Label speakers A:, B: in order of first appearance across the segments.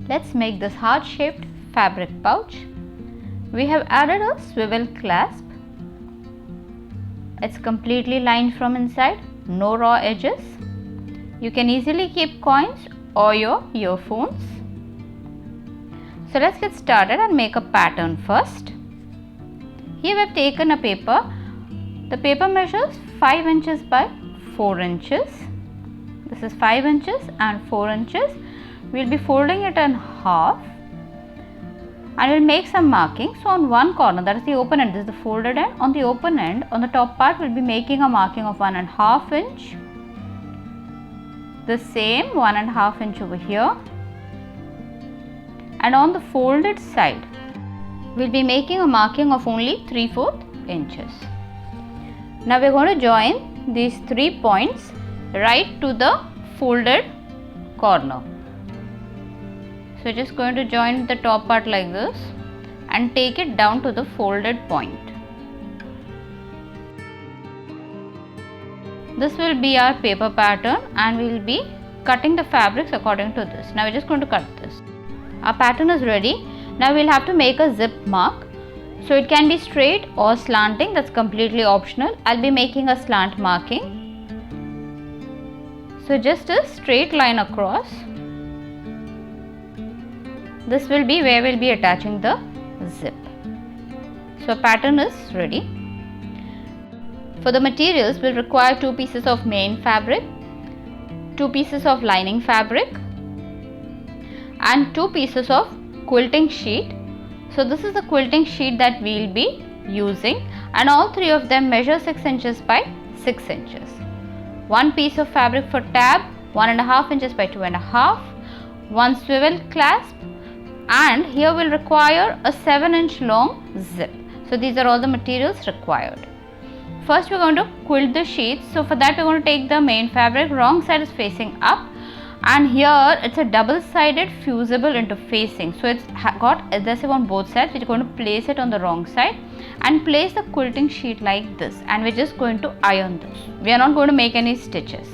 A: Let's make this heart shaped fabric pouch. We have added a swivel clasp. It's completely lined from inside, no raw edges. You can easily keep coins or your earphones. So let's get started and make a pattern first. Here we have taken a paper. The paper measures 5 inches by 4 inches. This is 5 inches and 4 inches. We will be folding it in half and we will make some markings. So on one corner, that is the open end, this is the folded end. On the open end, on the top part, we will be making a marking of 1.5 inch. The same 1.5 inch over here. And on the folded side, we will be making a marking of only 3/4 inches. Now we are going to join these 3 points right to the folded corner. So just going to join the top part like this and take it down to the folded point. This will be our paper pattern and we will be cutting the fabrics according to this. Now we are just going to cut this. Our pattern is ready. Now we will have to make a zip mark. So it can be straight or slanting, that's completely optional. I will be making a slant marking. So just a straight line across. This will be where we will be attaching the zip. So pattern is ready. For the materials, we will require 2 pieces of main fabric, 2 pieces of lining fabric and 2 pieces of quilting sheet. So this is the quilting sheet that we will be using and all 3 of them measure 6 inches by 6 inches. 1 piece of fabric for tab, 1.5 inches by 2.5, 1 swivel clasp, and here we will require a 7-inch long zip. So these are all the materials required. First we are going to quilt the sheets. So for that we are going to take the main fabric, wrong side is facing up and here it's a double-sided fusible interfacing. So it's got adhesive on both sides. We are going to place it on the wrong side and place the quilting sheet like this and we are just going to iron this. We are not going to make any stitches.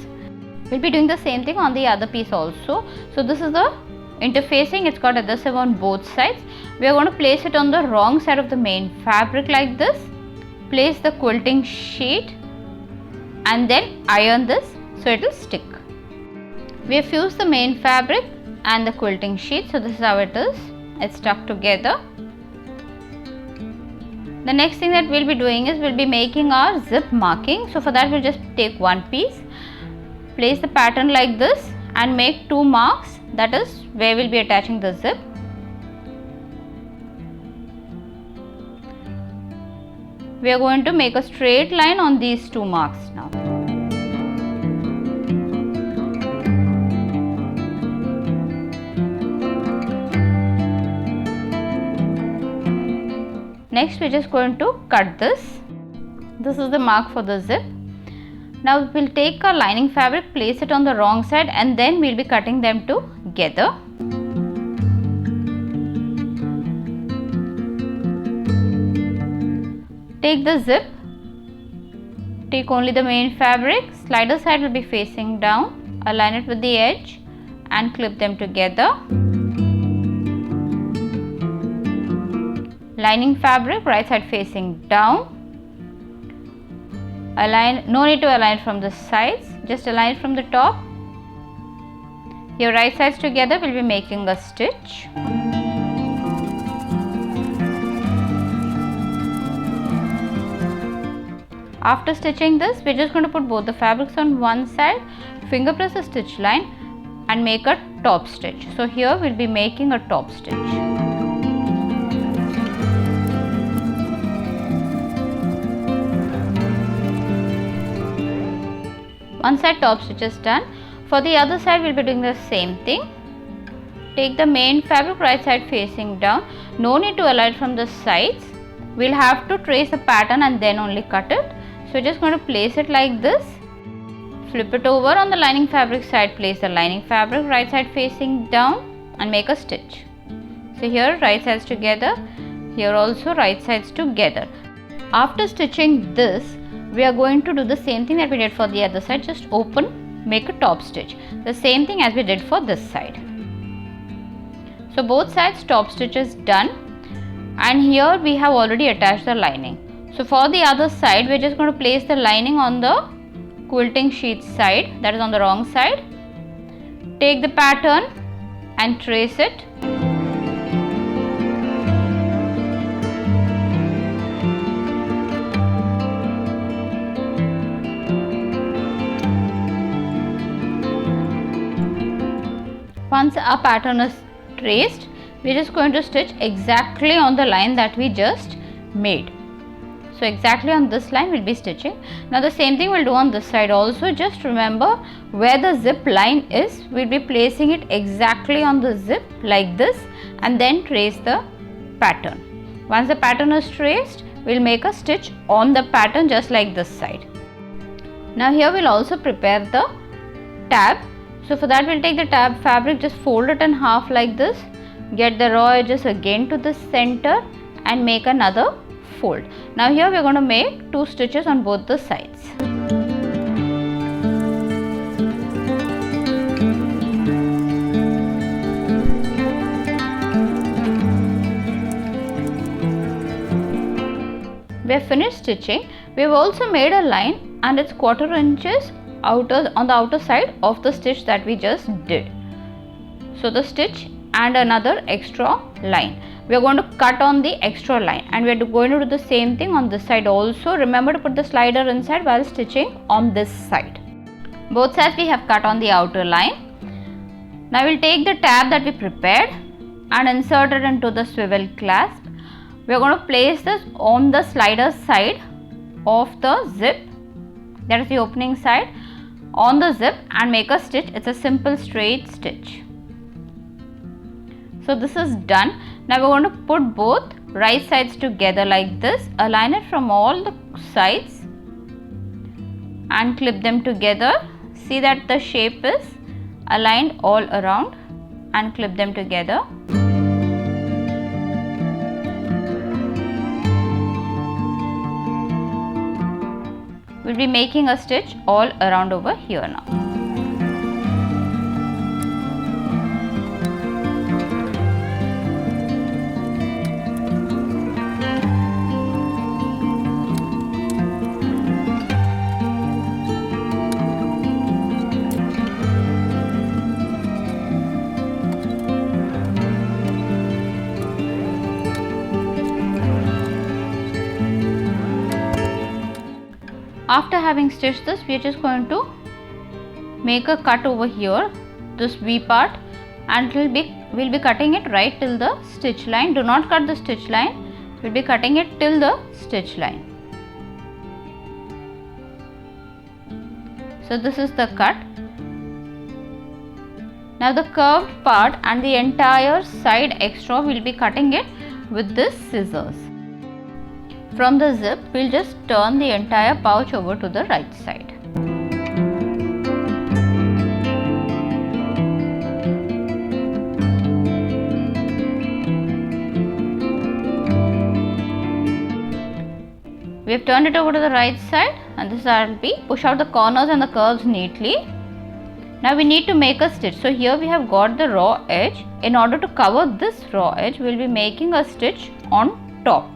A: We will be doing the same thing on the other piece also. So this is the interfacing, it's got adhesive on both sides. We are going to place it on the wrong side of the main fabric like this, place the quilting sheet and then iron this so it will stick. We have fused the main fabric and the quilting sheet, so this is how it is, it's stuck together. The next thing that we will be doing is we will be making our zip marking. So for that we will just take one piece, place the pattern like this and make 2 marks, that is where we will be attaching the zip. We are going to make a straight line on these 2 marks now. Next we are just going to cut this. This is the mark for the zip. Now we will take our lining fabric, place it on the wrong side and then we will be cutting them together. Take the zip, take only the main fabric, slider side will be facing down, align it with the edge and clip them together. Lining fabric, right side facing down. Align, no need to align from the sides, just align from the top. Your right sides together will be making a stitch. After stitching this, we are just going to put both the fabrics on one side, finger press a stitch line and make a top stitch. So here we will be making a top stitch. One side top stitch is done. For the other side we will be doing the same thing. Take the main fabric, right side facing down. No need to align from the sides. We will have to trace a pattern and then only cut it. So just going to place it like this. Flip it over on the lining fabric side, place the lining fabric, right side facing down and make a stitch. So here right sides together, here also right sides together. After stitching this, we are going to do the same thing that we did for the other side, just open, make a top stitch. The same thing as we did for this side. So both sides top stitch is done, and here we have already attached the lining. So for the other side, we are just going to place the lining on the quilting sheet side, that is on the wrong side. Take the pattern and trace it. Once our pattern is traced, we are just going to stitch exactly on the line that we just made. So exactly on this line we will be stitching. Now the same thing we will do on this side also. Just remember where the zip line is, we will be placing it exactly on the zip like this, and then trace the pattern. Once the pattern is traced, we will make a stitch on the pattern just like this side. Now here we will also prepare the tab. So for that we will take the tab fabric, just fold it in half like this, get the raw edges again to the center and make another fold. Now here we are going to make 2 stitches on both the sides. We have finished stitching. We have also made a line and it's 1/4 inches on the outer side of the stitch that we just did. So the stitch and another extra line. We are going to cut on the extra line, and we are going to do the same thing on this side also. Remember to put the slider inside while stitching on this side. Both sides we have cut on the outer line. Now we will take the tab that we prepared and insert it into the swivel clasp. We are going to place this on the slider side of the zip, that is the opening side, on the zip, and make a stitch. It's a simple straight stitch. So this is done. Now we are going to put both right sides together like this, align it from all the sides and clip them together. See that the shape is aligned all around, and clip them together. We will be making a stitch all around over here now. After having stitched this, we are just going to make a cut over here, this V part, and we'll be cutting it right till the stitch line. Do not cut the stitch line, we'll be cutting it till the stitch line. So this is the cut. Now the curved part and the entire side extra, we'll be cutting it with this scissors. From the zip, we'll just turn the entire pouch over to the right side. We have turned it over to the right side, and this will be push out the corners and the curves neatly. Now we need to make a stitch. So here we have got the raw edge. In order to cover this raw edge, we will be making a stitch on top.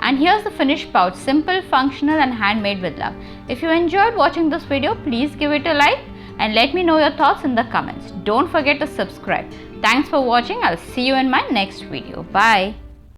A: And here's the finished pouch, simple, functional and handmade with love. If you enjoyed watching this video, please give it a like and let me know your thoughts in the comments. Don't forget to subscribe. Thanks for watching. I'll see you in my next video. Bye.